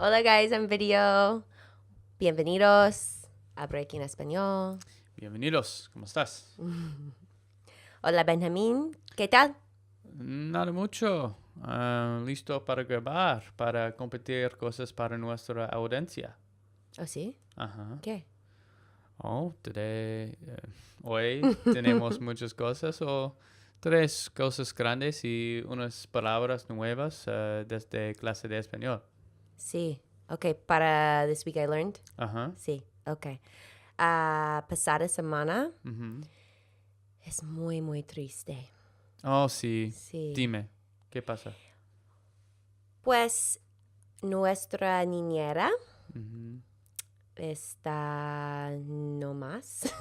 Hola guys, I'm Video. Bienvenidos a Breaking Español. Bienvenidos, ¿cómo estás? Hola Benjamín, ¿qué tal? Nada mucho. Listo para grabar, para compartir cosas para nuestra audiencia. ¿Oh sí? Ajá. ¿Qué? Hoy tenemos muchas cosas o tres cosas grandes y unas palabras nuevas desde clase de español. Sí. Okay, para this week I learned. Ajá. Sí, okay. Pasada semana Ujú. es muy triste. Oh, sí. Sí. Dime, ¿qué pasa? Pues nuestra niñera Ujú. está no más.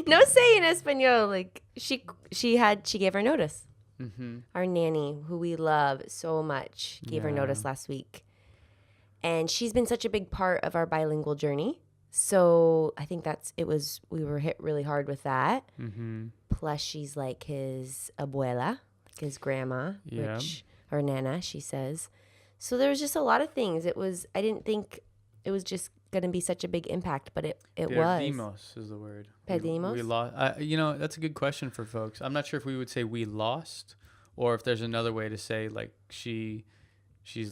No say in español. Like she gave her notice. Ujú. Our nanny, who we love so much, gave her Yeah. notice last week. And she's been such a big part of our bilingual journey. So I think we were hit really hard with that. Mm-hmm. Plus she's like his abuela, like his grandma, Yeah. or nana, she says. So there was just a lot of things. I didn't think it was just going to be such a big impact, but it was. Perdimos is the word. Perdimos? We lost. That's a good question for folks. I'm not sure if we would say we lost or if there's another way to say like she's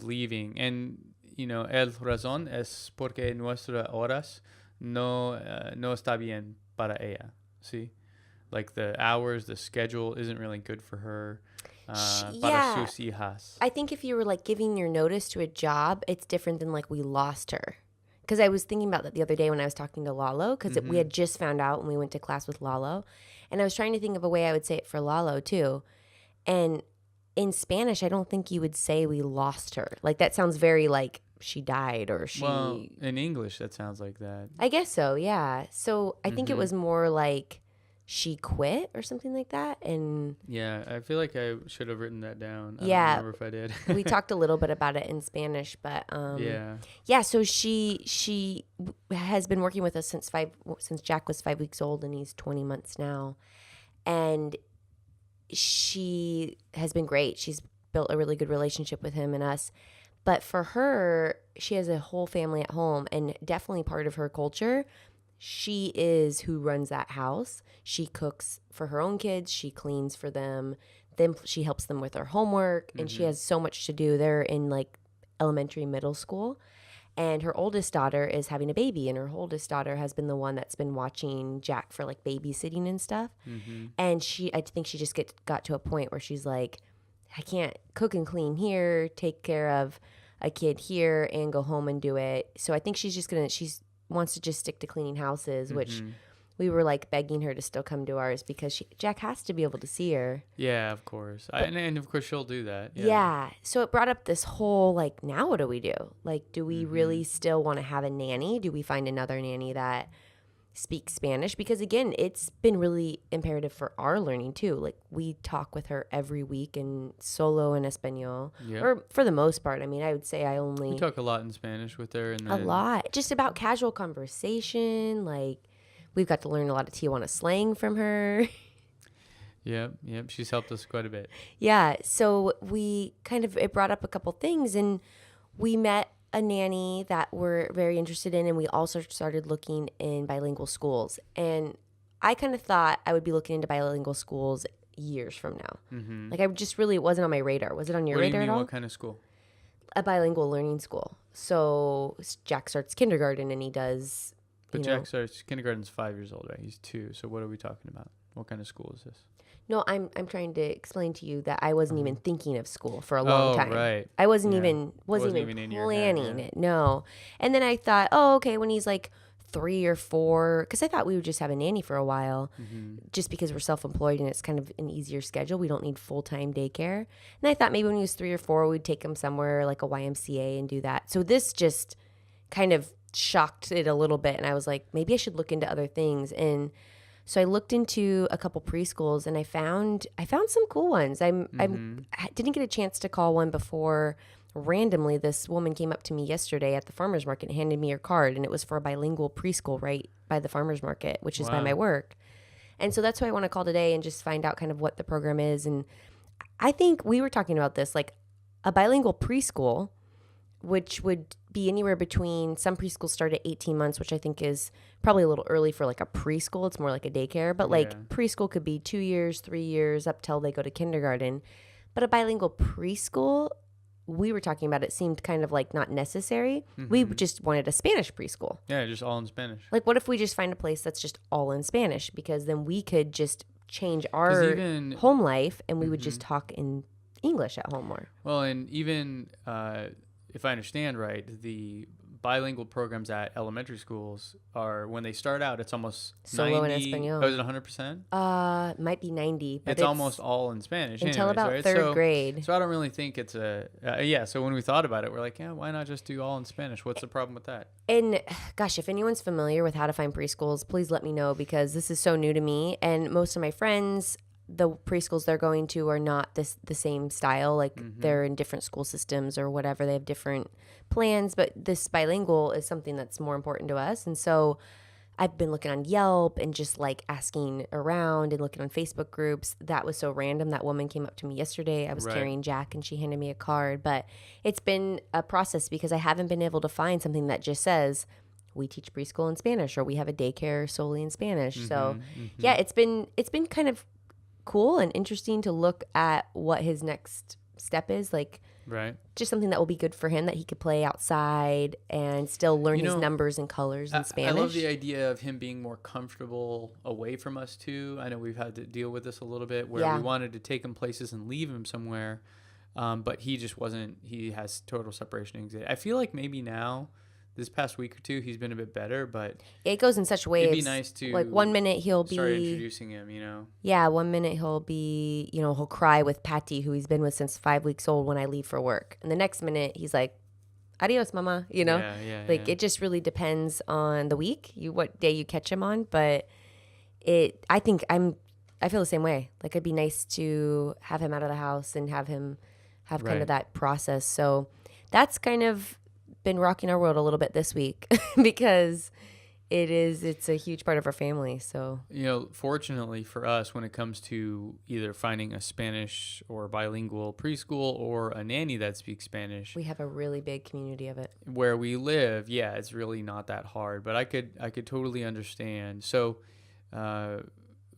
leaving. And, el razón es porque nuestras horas no está bien para ella. See? Like the hours, the schedule isn't really good for her. Para sus hijas. I think if you were like giving your notice to a job, it's different than like we lost her. Because I was thinking about that the other day when I was talking to Lalo, because we had just found out when we went to class with Lalo. And I was trying to think of a way I would say it for Lalo too. And in Spanish, I don't think you would say we lost her. Like that sounds very like she died or she... Well, in English, that sounds like that. I guess so, yeah. So I think it was more like she quit or something like that. And yeah, I feel like I should have written that down. I don't remember if I did. We talked a little bit about it in Spanish, but yeah. So she has been working with us since Jack was 5 weeks old, and he's 20 months now, and she has been great. She's built a really good relationship with him and us. But for her, she has a whole family at home, and definitely part of her culture. She is who runs that house. She cooks for her own kids. She cleans for them. Then she helps them with their homework. And she has so much to do. They're in like elementary, middle school. And her oldest daughter is having a baby. And her oldest daughter has been the one that's been watching Jack for like babysitting and stuff. Mm-hmm. And I think she just got to a point where she's like, I can't cook and clean here, take care of a kid here, and go home and do it. So I think she's wants to just stick to cleaning houses, which we were like begging her to still come to ours because Jack has to be able to see her. Yeah, of course. And of course she'll do that. Yeah. So it brought up this whole like, now what do we do? Like, do we really still want to have a nanny? Do we find another nanny that speaks Spanish? Because again, it's been really imperative for our learning too. Like we talk with her every week in solo and Español, or for the most part. I mean, I would say we talk a lot in Spanish with her, and a lot, just about casual conversation. Like we've got to learn a lot of Tijuana slang from her. Yep. She's helped us quite a bit. Yeah. So it brought up a couple things, and we met a nanny that we're very interested in, and we also started looking in bilingual schools. And I kind of thought I would be looking into bilingual schools years from now. Mm-hmm. Like it wasn't on my radar. Was it on your radar at all? What kind of school? A bilingual learning school. So Jack starts kindergarten, and he does. But Jack starts kindergarten's 5 years old, right? He's 2. So what are we talking about? What kind of school is this? No, I'm trying to explain to you that I wasn't even thinking of school for a long time. Right. I wasn't even planning it. No. And then I thought, okay, when he's like 3 or 4, because I thought we would just have a nanny for a while, just because we're self-employed and it's kind of an easier schedule. We don't need full-time daycare. And I thought maybe when he was 3 or 4, we'd take him somewhere like a YMCA and do that. So this just kind of shocked it a little bit, and I was like, maybe I should look into other things. And so I looked into a couple preschools, and I found some cool ones. I didn't get a chance to call one before. Randomly, this woman came up to me yesterday at the farmer's market and handed me her card, and it was for a bilingual preschool right by the farmer's market, which is by my work. And so that's why I want to call today and just find out kind of what the program is. And I think we were talking about this, like a bilingual preschool, which would be anywhere between, some preschools start at 18 months, which I think is probably a little early for like a preschool. It's more like a daycare, but like preschool could be 2 years, 3 years, up till they go to kindergarten. But a bilingual preschool, we were talking about, it seemed kind of like not necessary. Mm-hmm. We just wanted a Spanish preschool. Yeah, just all in Spanish. Like, what if we just find a place that's just all in Spanish? Because then we could just change our home life and we would just talk in English at home more. Well, and even if I understand right, the bilingual programs at elementary schools are, when they start out, it's almost Solo 90, in Español. Oh, is it 100%? Might be 90. But it's almost all in Spanish. Until anyways, about right? third grade. So I don't really think it's a, so when we thought about it, we're like, yeah, why not just do all in Spanish? What's the problem with that? And gosh, if anyone's familiar with how to find preschools, please let me know, because this is so new to me. And most of my friends, the preschools they're going to are not the same style. Like they're in different school systems or whatever. They have different plans, but this bilingual is something that's more important to us. And so I've been looking on Yelp and just like asking around and looking on Facebook groups. That was so random. That woman came up to me yesterday. I was carrying Jack and she handed me a card, but it's been a process because I haven't been able to find something that just says we teach preschool in Spanish or we have a daycare solely in Spanish. So yeah, it's been kind of cool and interesting to look at what his next step is, like just something that will be good for him, that he could play outside and still learn his numbers and colors in Spanish. I love the idea of him being more comfortable away from us too. I know we've had to deal with this a little bit where we wanted to take him places and leave him somewhere, but he just wasn't. He has total separation anxiety. I feel like maybe now, this past week or two, he's been a bit better, but it goes in such waves. It'd be nice to like 1 minute he'll be start introducing him, you know. Yeah, 1 minute he'll be, he'll cry with Patty, who he's been with since 5 weeks old, when I leave for work, and the next minute he's like, "Adios, mama," It just really depends on the week, what day you catch him on. But I feel the same way. Like, it'd be nice to have him out of the house and have him have kind of that process. So that's kind of been rocking our world a little bit this week because it's a huge part of our family. So, fortunately for us, when it comes to either finding a Spanish or bilingual preschool or a nanny that speaks Spanish, we have a really big community of it where we live. Yeah, it's really not that hard, but I could totally understand. So,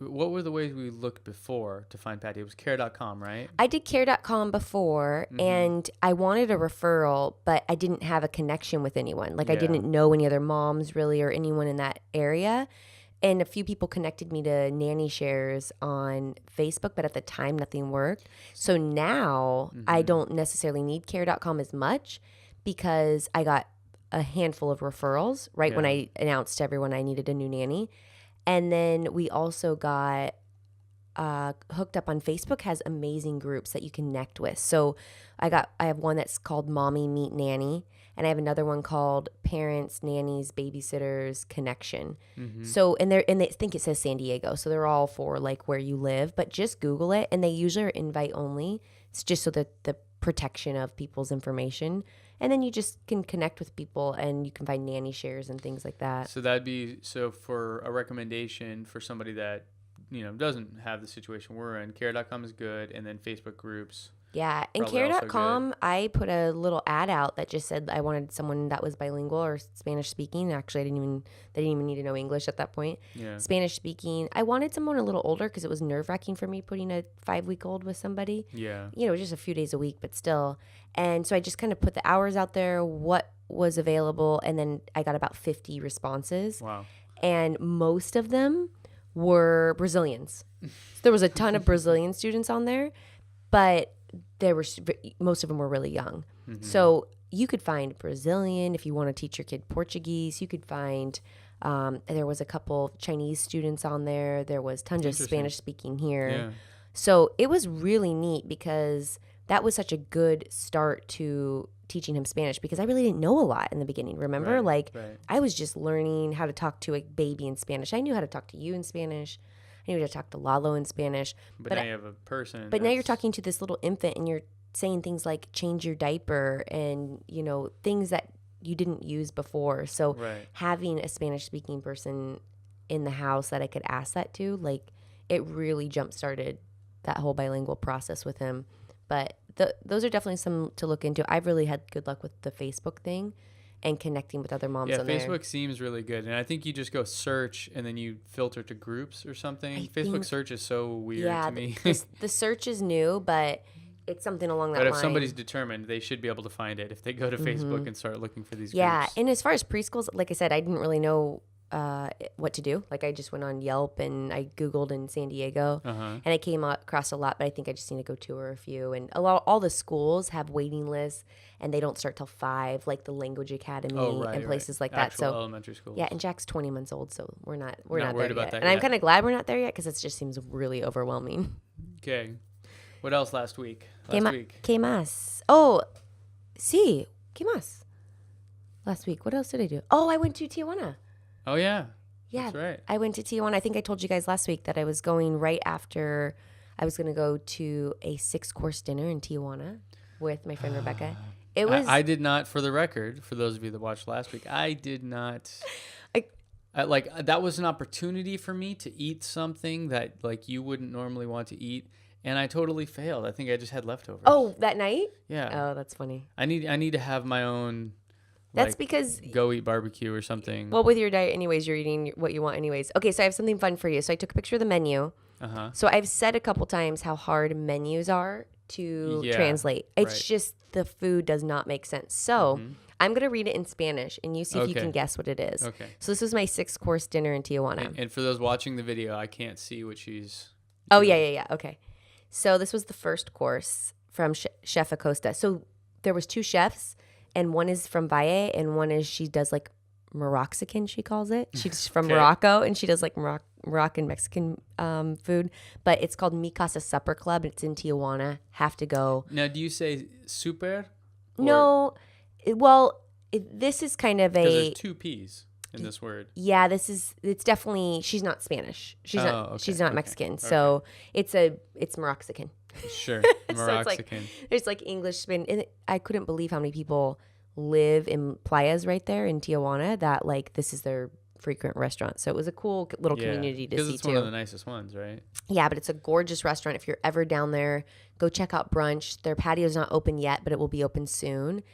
what were the ways we looked before to find Patty? It was care.com, right? I did care.com before, and I wanted a referral, but I didn't have a connection with anyone. Like, I didn't know any other moms really or anyone in that area. And a few people connected me to Nanny Shares on Facebook, but at the time, nothing worked. So now I don't necessarily need care.com as much because I got a handful of referrals when I announced to everyone I needed a new nanny. And then we also got hooked up on Facebook, has amazing groups that you connect with. So I have one that's called Mommy Meet Nanny, and I have another one called Parents, Nannies, Babysitters Connection. So and they think it says San Diego, so they're all for like where you live, but just Google it, and they usually are invite only. It's just so that the protection of people's information. And then you just can connect with people and you can find nanny shares and things like that. So that'd be, for a recommendation for somebody that, doesn't have the situation we're in, care.com is good. And then Facebook groups. Yeah. And care.com, I put a little ad out that just said I wanted someone that was bilingual or Spanish speaking. Actually, they didn't even need to know English at that point. Yeah. Spanish speaking. I wanted someone a little older because it was nerve-wracking for me putting a 5-week-old with somebody. Yeah. Just a few days a week, but still. And so I just kind of put the hours out there, what was available, and then I got about 50 responses. Wow. And most of them were Brazilians. There was a ton of Brazilian students on there, but most of them were really young. So you could find Brazilian if you want to teach your kid Portuguese. You could find there was a couple Chinese students on there. There was tons of Spanish speaking here. Yeah. So it was really neat because that was such a good start to teaching him Spanish, because I really didn't know a lot in the beginning. Remember? I was just learning how to talk to a baby in Spanish. I knew how to talk to you in Spanish. I knew how to talk to Lalo in Spanish. But now you have a person. But now you're talking to this little infant and you're saying things like change your diaper and, things that you didn't use before. So having a Spanish speaking person in the house that I could ask that to, it really jump started that whole bilingual process with him. But those are definitely some to look into. I've really had good luck with the Facebook thing and connecting with other moms on there. Yeah, Facebook seems really good. And I think you just go search and then you filter to groups or something. Facebook search is so weird to me. The search is new, but it's something along that line. But if somebody's determined, they should be able to find it if they go to Facebook and start looking for these groups. Yeah, and as far as preschools, like I said, I didn't really know what to do. Like I just went on Yelp and I Googled in San Diego and I came across a lot, but I think I just need to go tour a few. And all the schools have waiting lists and they don't start till 5, like the Language Academy and places like that. Actual so elementary schools. Yeah, and Jack's 20 months old, so we're not worried there about yet. that And yet. I'm kind of glad we're not there yet because it just seems really overwhelming. Okay. What else last week? ¿Qué más? Oh, sí, ¿qué más? Last week. What else did I do? Oh, I went to Tijuana. Oh, yeah. Yeah, that's right. I went to Tijuana. I think I told you guys last week that I was going right after I was going to go to a 6-course dinner in Tijuana with my friend Rebecca. It was. I did not, for the record, for those of you that watched last week, I did not. That was an opportunity for me to eat something that like you wouldn't normally want to eat, and I totally failed. I think I just had leftovers. Oh, that night? Yeah. Oh, that's funny. I need to have my own. That's because go eat barbecue or something. Well, with your diet anyways, you're eating what you want anyways. Okay, so I have something fun for you. So I took a picture of the menu. So I've said a couple times how hard menus are to translate. It's just the food does not make sense. So I'm going to read it in Spanish and you see if you can guess what it is. Okay. So this was my 6-course dinner in Tijuana. And for those watching the video, I can't see what she's doing. Yeah. Okay. So this was the first course from Chef Acosta. So there was 2 chefs. And one is from Valle, and one is she does like Moroccan, she calls it. She's from Morocco, and she does like Moroccan Mexican food. But it's called Mi Casa Supper Club. It's in Tijuana. Have to go. Now, do you say super? No. This is kind of because there's 2 P's in this word. Yeah, it's definitely, she's not Spanish. She's not Mexican. So it's Moroccan. Sure. So there's like English spin. And I couldn't believe how many people live in Playas right there in Tijuana that like this is their frequent restaurant. So it was a cool little community to see too. Because it's one of the nicest ones, right? Yeah, but it's a gorgeous restaurant. If you're ever down there, go check out brunch. Their patio's not open yet, but it will be open soon.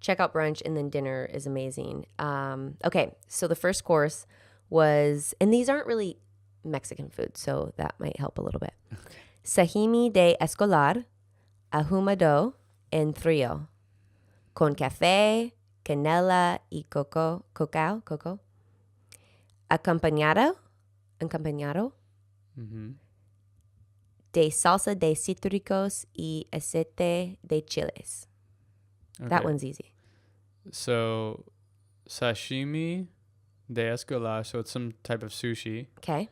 Check out brunch, and then dinner is amazing. Okay, so the first course was, and these aren't really Mexican food, so that might help a little bit. Okay. Sashimi de escolar, ahumado en frío, con café, canela y coco, acompañado de salsa de cítricos y aceite de chiles. Okay. That one's easy. So, sashimi de escolar, so it's some type of sushi. Okay.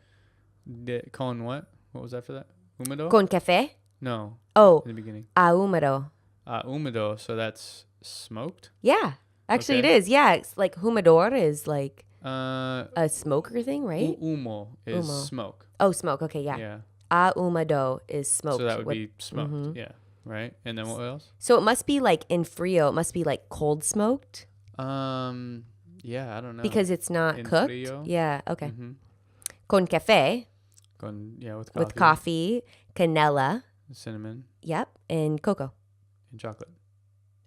Con what? What was after that? Humado? Con café? No. Oh. In the beginning. Ahumado. Humado, so that's smoked? Yeah. Actually, it is. Yeah. It's like humador is like a smoker thing, right? Humo is smoke. Oh, smoke. Okay, yeah. Yeah. Ahumado is smoked. So that would be smoked. Mm-hmm. Yeah. Right. And then what else? So it must be like in frío. It must be like cold smoked. Yeah, I don't know. Because it's not in cooked. Frío? Yeah. Okay. Mm-hmm. Con café. With coffee. With coffee, canela. Cinnamon. Yep. And cocoa. And chocolate.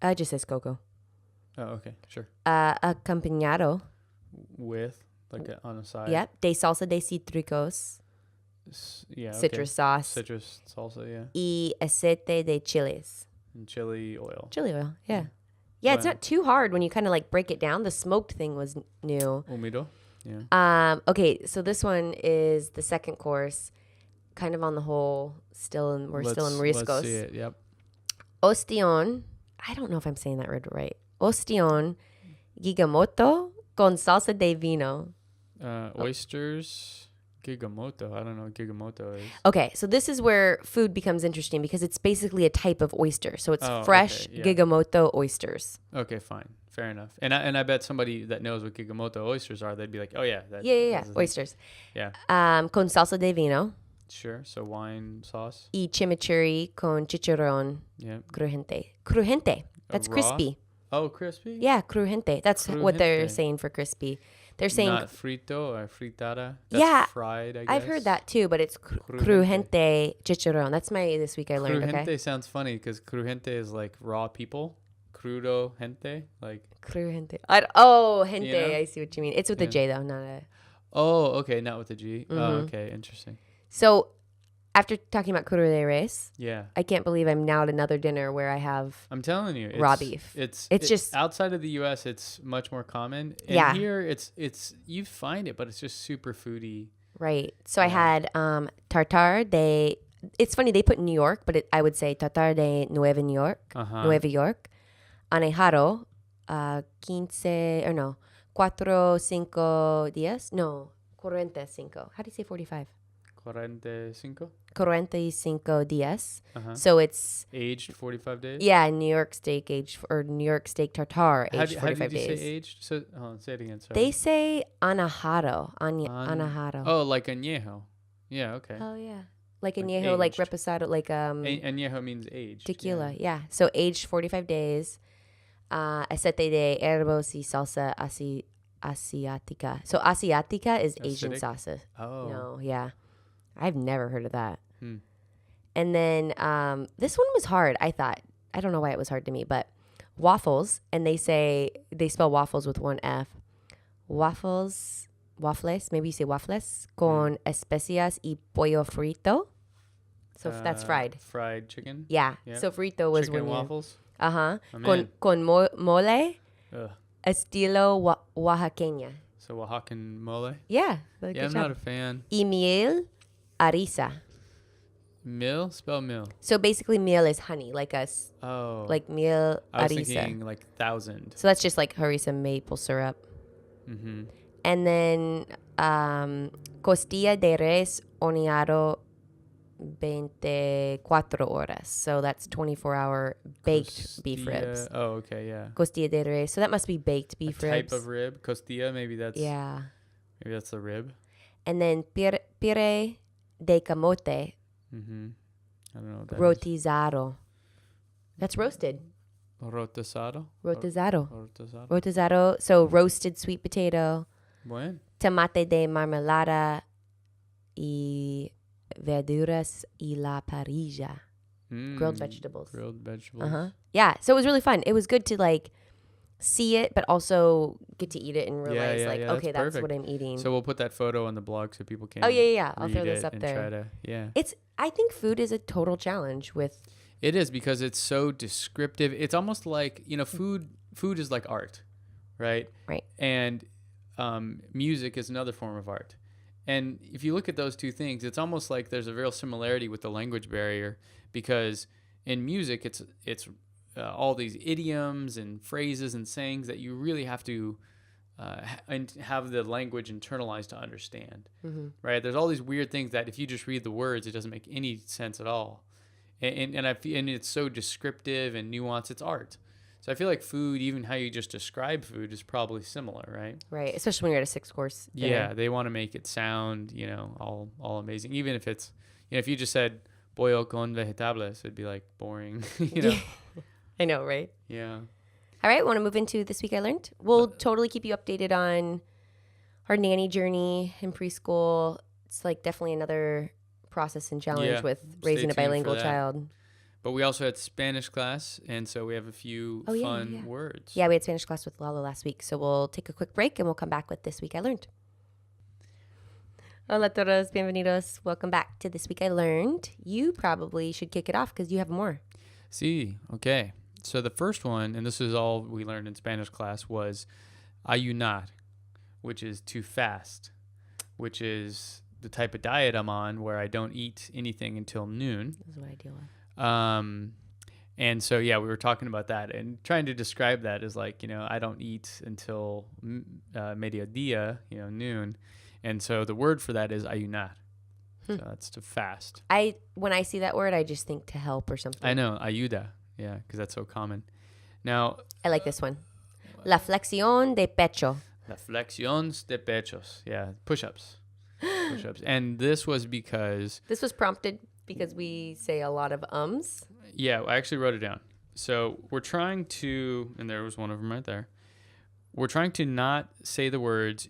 It just says cocoa. Oh, okay. Sure. Acompañado. With, like on the side. Yep. De salsa de cítricos. Yeah. Citrus sauce. Citrus salsa, yeah. Y aceite de chiles. And chili oil. Chili oil, yeah. Yeah, it's not too hard when you kind of like break it down. The smoked thing was new. Humido. Yeah. Okay, so this one is the second course, kind of on the whole. We're still in Mariscos. Let's see it. Yep. Ostion. I don't know if I'm saying that word right. Ostion, gigamoto con salsa de vino. Oysters. Gigamoto. I don't know what gigamoto is. Okay, so this is where food becomes interesting because it's basically a type of oyster. So it's fresh gigamoto oysters. Okay, fine. Fair enough. And I bet somebody that knows what gigamoto oysters are, they'd be like, oh, yeah. Yeah. Oysters. Yeah. Con salsa de vino. Sure. So wine sauce. Y chimichurri con chicharrón. Yeah. Crujiente. That's crispy. Oh, crispy? Yeah, crujiente. That's what they're saying for crispy. They're saying not frito or fritada. That's fried, I guess. I've heard that too, but it's crujiente chicharrón. That's my this week I learned. Crujiente okay. sounds funny because crujiente is like raw people. Crudo gente, like crujiente. Gente. You know? I see what you mean. It's with a J though, not a. Oh, okay, not with a G. Oh, okay, interesting. So, after talking about crudo de res, Yeah, I can't believe I'm now at another dinner where I have. I'm telling you, raw beef. It's just outside of the U.S. It's much more common. And Yeah. here it's you find it, but it's just super foodie. right. So I had tartare de. It's funny they put New York, but I would say tartare de Nueva York. Nueva York. Anejado, 45 días. No, 45. How do you say 45? 45. 45 días. So it's aged 45 days. Yeah, New York steak aged or New York steak tartare aged 45 how did you days. say aged? So, say it again. Sorry. They say anejado. Anejado. Oh, like añejo. Yeah. Okay. Oh yeah, like Like añejo, like aged. reposado, like Añejo means aged. tequila. Yeah. So aged 45 days. Aceite de herbos y salsa asiática. So asiática is Asian Acidic? sauces. Oh. No, yeah. I've never heard of that. Hmm. And then this one was hard, I thought. I don't know why it was hard to me, but waffles, and they spell waffles with one F. Waffles, maybe you say waffles, con especias y pollo frito. So that's fried. Fried chicken. Yeah. So frito was chicken when waffles. Uh-huh. I'm Con mole, Ugh. estilo oaxaqueña. So Oaxacan mole. Yeah. Yeah, I'm not a fan. Y miel harissa. Mill? Spell mill. So basically miel is honey, like us. Oh. Like miel I was harissa. thinking like 1,000. So that's just like harissa maple syrup. Mm-hmm. And then costilla de res horneado 24 horas. So that's 24-hour baked beef ribs. Oh, okay, yeah. Costilla de res. So that must be baked beef ribs. Type of rib. Costilla, maybe that's the rib. And then pire de camote. Mm-hmm. I don't know what that Rotizado. That's roasted. is. Rotizado? Rotizado. Rotizado. Rotizado. So roasted sweet potato. Buen. Tomate de marmelada y verduras y la parrilla. Grilled vegetables. Grilled vegetables. Uh-huh. Yeah. So it was really fun. It was good to like see it, but also get to eat it and realize okay, that's what I'm eating. So we'll put that photo on the blog so people can. Oh yeah. I'll throw this up there. I think food is a total challenge with. It is because it's so descriptive. It's almost like food. Food is like art, right? Right. And music is another form of art. And if you look at those two things, it's almost like there's a real similarity with the language barrier because in music, it's all these idioms and phrases and sayings that you really have to have the language internalized to understand, right? There's all these weird things that if you just read the words, it doesn't make any sense at all. And it's so descriptive and nuanced. It's art. So I feel like food, even how you just describe food, is probably similar, right? Right, especially when you're at a 6-course dinner. Yeah, they want to make it sound, all amazing. Even if it's, if you just said pollo con vegetables, it'd be like boring, I know, right? Yeah. All right, want to move into This Week I Learned? We'll totally keep you updated on our nanny journey in preschool. It's like definitely another process and challenge with raising a bilingual child. But we also had Spanish class, and so we have a few fun words. Yeah, we had Spanish class with Lalo last week. So we'll take a quick break, and we'll come back with This Week I Learned. Hola todos, bienvenidos. Welcome back to This Week I Learned. You probably should kick it off because you have more. Sí, okay. So the first one, and this is all we learned in Spanish class, was ayunar, which is to fast, which is the type of diet I'm on where I don't eat anything until noon. This is what I deal with. And so, we were talking about that and trying to describe that as like, I don't eat until mediodía, noon. And so the word for that is ayunar. So that's to fast. When I see that word, I just think to help or something. I know, ayuda. Yeah, because that's so common. Now, I like this one. La flexion de pecho. La flexión de pechos. Yeah, push-ups. Push-ups. And this was because... This was prompted because we say a lot of ums. Yeah, I actually wrote it down. So we're trying to... And there was one of them right there. we're trying to not say the words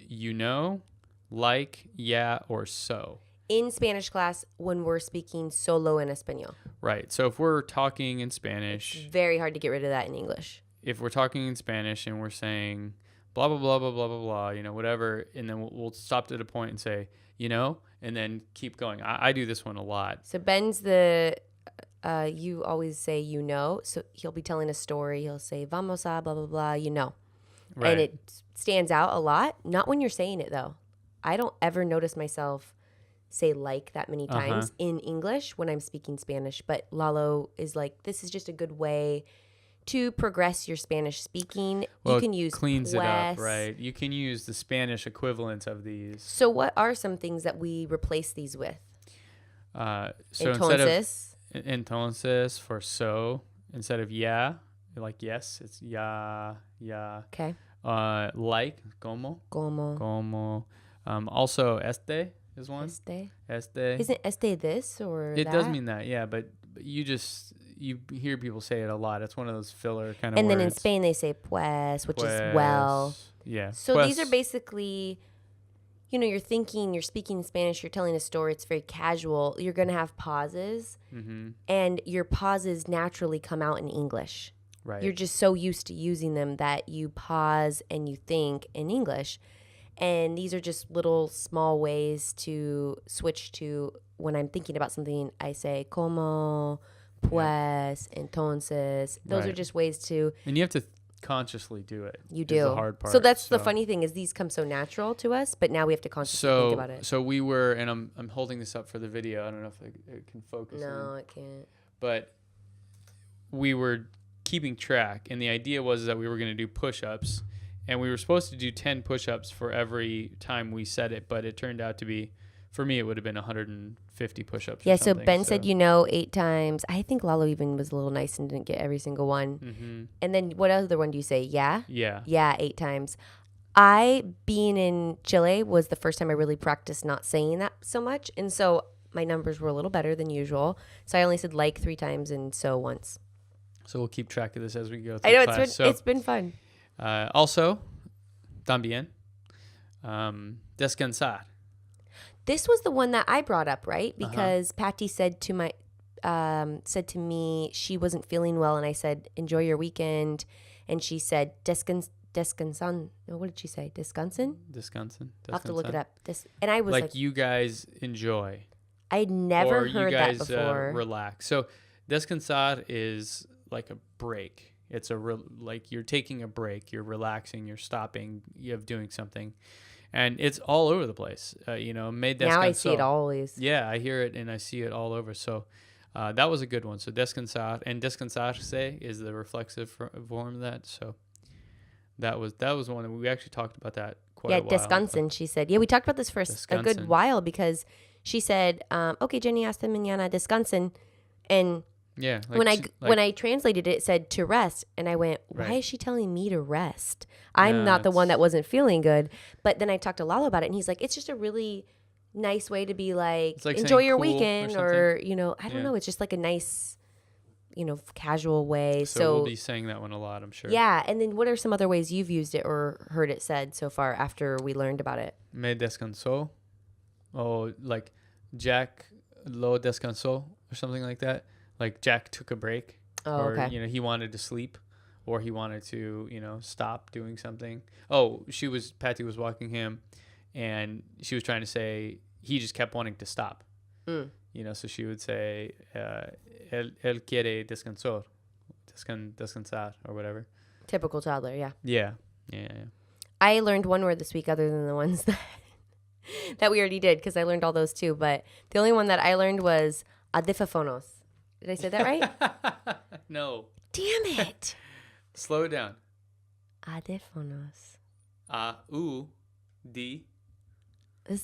like, yeah, or so. In Spanish class when we're speaking solo en español. Right. So if we're talking in Spanish. It's very hard to get rid of that in English. If we're talking in Spanish and we're saying blah, blah, blah, blah, blah, blah, blah, whatever, and then we'll stop at a point and say, and then keep going. I do this one a lot. So Ben's you always say, so he'll be telling a story. He'll say, vamos a blah, blah, blah, Right. And it stands out a lot. Not when you're saying it, though. I don't ever notice myself say like that many times in English when I'm speaking Spanish. But Lalo is like, this is just a good way to progress your Spanish speaking. Well, you can use cleans pues. It up, right? You can use the Spanish equivalents of these. So what are some things that we replace these with? So Entonces. Entonces for so, instead of yeah, like yes, it's ya. Okay. Like, como. Also, este is one. Este. Isn't este this or it that? does mean that, yeah, but you hear people say it a lot. It's one of those filler kind of words. And then in words. Spain they say pues, which is well. Yeah. So these are basically, you're thinking, you're speaking Spanish, you're telling a story, it's very casual. You're going to have pauses, and your pauses naturally come out in English. Right. You're just so used to using them that you pause and you think in English. And these are just little small ways to switch to when I'm thinking about something, I say como, pues, entonces. Those are just ways to... And you have to consciously do it. You do. The hard part. So that's the funny thing is these come so natural to us, but now we have to consciously think about it. So we were, and I'm holding this up for the video. I don't know if it can focus. No, it can't. But we were keeping track, and the idea was that we were going to do push-ups, and we were supposed to do 10 push-ups for every time we said it, but it turned out to be, for me, it would have been 150 push-ups. Yeah, so Ben said 8 times. I think Lalo even was a little nice and didn't get every single one. Mm-hmm. And then what other one do you say? Yeah? Yeah. Yeah, 8 times. Being in Chile, was the first time I really practiced not saying that so much. And so my numbers were a little better than usual. So I only said like 3 times and so once. So we'll keep track of this as we go through I know, class. it's been fun. Also, también, descansar. This was the one that I brought up, right? Because Patty said to me she wasn't feeling well, and I said, enjoy your weekend. And she said, descansan. What did she say? Descansen? Descansen. I'll have to look it up. And I was like, you guys enjoy. I'd never heard that before. Relax. So descansar is like a break. It's like you're taking a break. You're relaxing. You're stopping. You're doing something. And it's all over the place. Me descanso. Now I see it always. Yeah, I hear it and I see it all over. So that was a good one. So descansar, and descansarse is the reflexive form of that. So that was one, and we actually talked about that quite a while. Yeah, descansen, she said. Yeah, we talked about this for a good while because she said, okay, Jenny, hasta mañana, descansen. And yeah, when I translated it, it said to rest, and I went, why is she telling me to rest? I'm not the one that wasn't feeling good. But then I talked to Lalo about it, and he's like, it's just a really nice way to be like enjoy your weekend, or I don't know, it's just like a nice, casual way. So we'll be saying that one a lot, I'm sure. Yeah, and then what are some other ways you've used it or heard it said so far after we learned about it? Me descansó, or like Jack lo descansó, or something like that. Like Jack took a break, or he wanted to sleep, or he wanted to stop doing something. Oh, Patty was walking him, and she was trying to say he just kept wanting to stop. So she would say él quiere descansar, or whatever. Typical toddler, yeah. Yeah. I learned one word this week other than the ones that we already did, because I learned all those too. But the only one that I learned was Audiphonos. Did I say that right? No. Damn it. Slow it down. Audiphonos. A-U-D.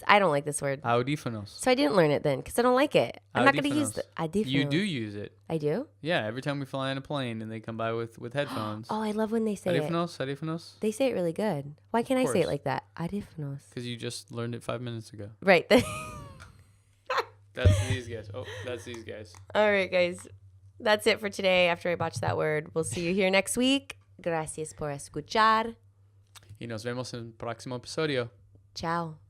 I don't like this word. Audiphonos. So I didn't learn it then because I don't like it. I'm not going to use the audiphonos. You do use it. I do? Yeah, every time we fly in a plane and they come by with headphones. Oh, I love when they say Audiphonos. They say it really good. Why can't I say it like that? Audiphonos. Because you just learned it 5 minutes ago. Right. That's these guys. Oh, that's these guys. All right, guys. That's it for today after I botched that word. We'll see you here next week. Gracias por escuchar. Y nos vemos en el próximo episodio. Ciao.